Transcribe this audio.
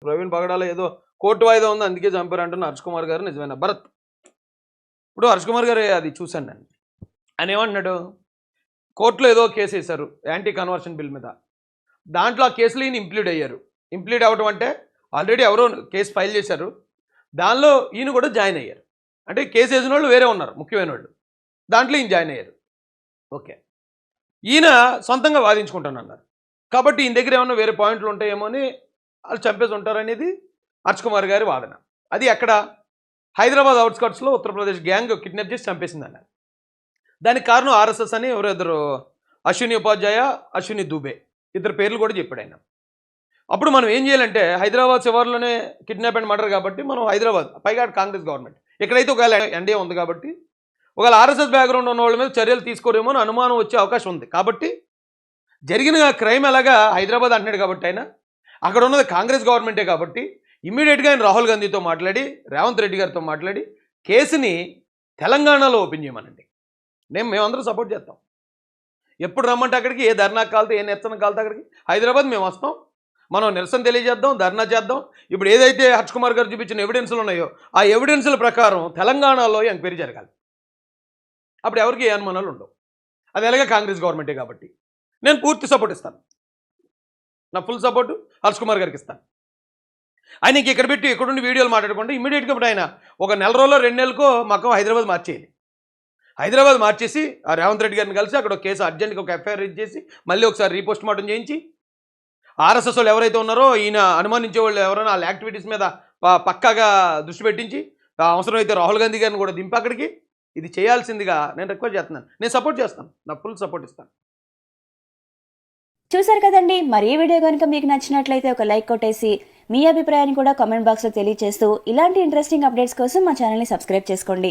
ప్రవీణ్ పగడాల ఏదో కోర్టు వాయిదా ఉంది అందుకే చంపారు అంటున్న హర్ష్ కుమార్ గారు నిజమైన భరత్. ఇప్పుడు హర్ష్ కుమార్ గారు అది చూశాను నేను. ఆయన ఏమంటున్నాడు, కోర్టులో ఏదో కేసు వేశారు యాంటీ కన్వర్షన్ బిల్ మీద. దాంట్లో ఆ కేసులో ఈయన ఇంప్లీడ్ అయ్యారు. ఇంప్లీడ్ అవ్వడం అంటే ఆల్రెడీ ఎవరో కేసు ఫైల్ చేశారు, దానిలో ఈయన కూడా జాయిన్ అయ్యారు. అంటే కేసు వేసిన వాళ్ళు వేరే ఉన్నారు ముఖ్యమైన వాళ్ళు, దాంట్లో ఈయన జాయిన్ అయ్యారు. ఓకే, ఈయన సొంతంగా వాదించుకుంటానన్నారు కాబట్టి ఈయన దగ్గర ఏమన్నా వేరే పాయింట్లు ఉంటాయేమో అని వాళ్ళు చంపేసి ఉంటారనేది హర్ష్ కుమార్ గారి వాదన. అది ఎక్కడ, హైదరాబాద్ అవుట్స్కట్స్లో ఉత్తరప్రదేశ్ గ్యాంగ్ కిడ్నాప్ చేసి చంపేసిందన్నారు. దానికి కారణం ఆర్ఎస్ఎస్ అని ఎవరెద్దరు, అశ్విని ఉపాధ్యాయ, అశ్విని దూబే, ఇద్దరు పేర్లు కూడా చెప్పాడు ఆయన. అప్పుడు మనం ఏం చేయాలంటే, హైదరాబాద్ శివార్లోనే కిడ్నాప్ అండ్ మర్డర్ కాబట్టి మనం హైదరాబాద్, పైగా కాంగ్రెస్ గవర్నమెంట్, ఎక్కడైతే ఒకవేళ ఎన్డీఏ ఉంది కాబట్టి ఒకవేళ ఆర్ఎస్ఎస్ బ్యాక్గ్రౌండ్ ఉన్న వాళ్ళ మీద చర్యలు తీసుకోరేమో అని అనుమానం వచ్చే అవకాశం ఉంది. కాబట్టి జరిగిన క్రైమ్ ఎలాగా హైదరాబాద్ అంటున్నాడు కాబట్టి ఆయన, అక్కడ ఉన్నది కాంగ్రెస్ గవర్నమెంటే కాబట్టి ఇమ్మీడియట్గా ఆయన రాహుల్ గాంధీతో మాట్లాడి, రేవంత్ రెడ్డి గారితో మాట్లాడి కేసుని తెలంగాణలో ఓపెన్ చేయమనండి. మేమందరం సపోర్ట్ చేస్తాం. ఎప్పుడు రమ్మంటే అక్కడికి, ఏ ధర్నాకు కాలితే, ఏ నిరసన కాలితే అక్కడికి హైదరాబాద్ మేము వస్తాం, మనం నిరసన తెలియజేద్దాం, ధర్నా చేద్దాం. ఇప్పుడు ఏదైతే హర్ష్ కుమార్ గారు చూపించిన ఎవిడెన్స్లు ఉన్నాయో ఆ ఎవిడెన్స్ల ప్రకారం తెలంగాణలో ఎంక్వైరీ జరగాలి. అప్పుడు ఎవరికి ఏ అనుమానాలు ఉండవు. అది ఎలాగ కాంగ్రెస్ గవర్నమెంటే కాబట్టి నేను పూర్తి సపోర్ట్ ఇస్తాను. నా ఫుల్ సపోర్టు హర్ష్ కుమార్ గారికి ఇస్తాను. ఆయనకి ఇక్కడ పెట్టి ఎక్కడుండి వీడియోలు మాట్లాడుకుంటే ఇమీడియట్గా ఇప్పుడు ఆయన ఒక నెల రోజుల్లో 2 నెలలకో మాకు హైదరాబాద్ మార్చేయాలి. హైదరాబాద్ మార్చేసి ఆ రేవంత్ రెడ్డి గారిని కలిసి అక్కడ ఒక కేసు అర్జెంట్గా ఒక ఎఫ్ఐఆర్ రిజిస్టర్ చేసి మళ్ళీ ఒకసారి రీపోస్ట్ మార్టం చేయించి, ఆర్ఎస్ఎస్ వాళ్ళు ఎవరైతే ఉన్నారో ఈయన అనుమానించే వాళ్ళు ఎవరైనా వాళ్ళ యాక్టివిటీస్ మీద పక్కాగా దృష్టి పెట్టించి, అవసరమైతే రాహుల్ గాంధీ గారిని కూడా దింపి అక్కడికి ఇది చేయాల్సిందిగా నేను రిక్వెస్ట్ చేస్తున్నాను. నేను సపోర్ట్ చేస్తాను, నా ఫుల్ సపోర్ట్ ఇస్తాను. చూసారు కదండి, మరి ఈ వీడియో కనుక మీకు నచ్చినట్లయితే ఒక లైక్ కొట్టేసి మీ అభిప్రాయాన్ని కూడా కామెంట్ బాక్స్లో తెలియజేస్తూ ఇలాంటి ఇంట్రెస్టింగ్ అప్డేట్స్ కోసం మా ఛానల్ని సబ్స్క్రైబ్ చేసుకోండి.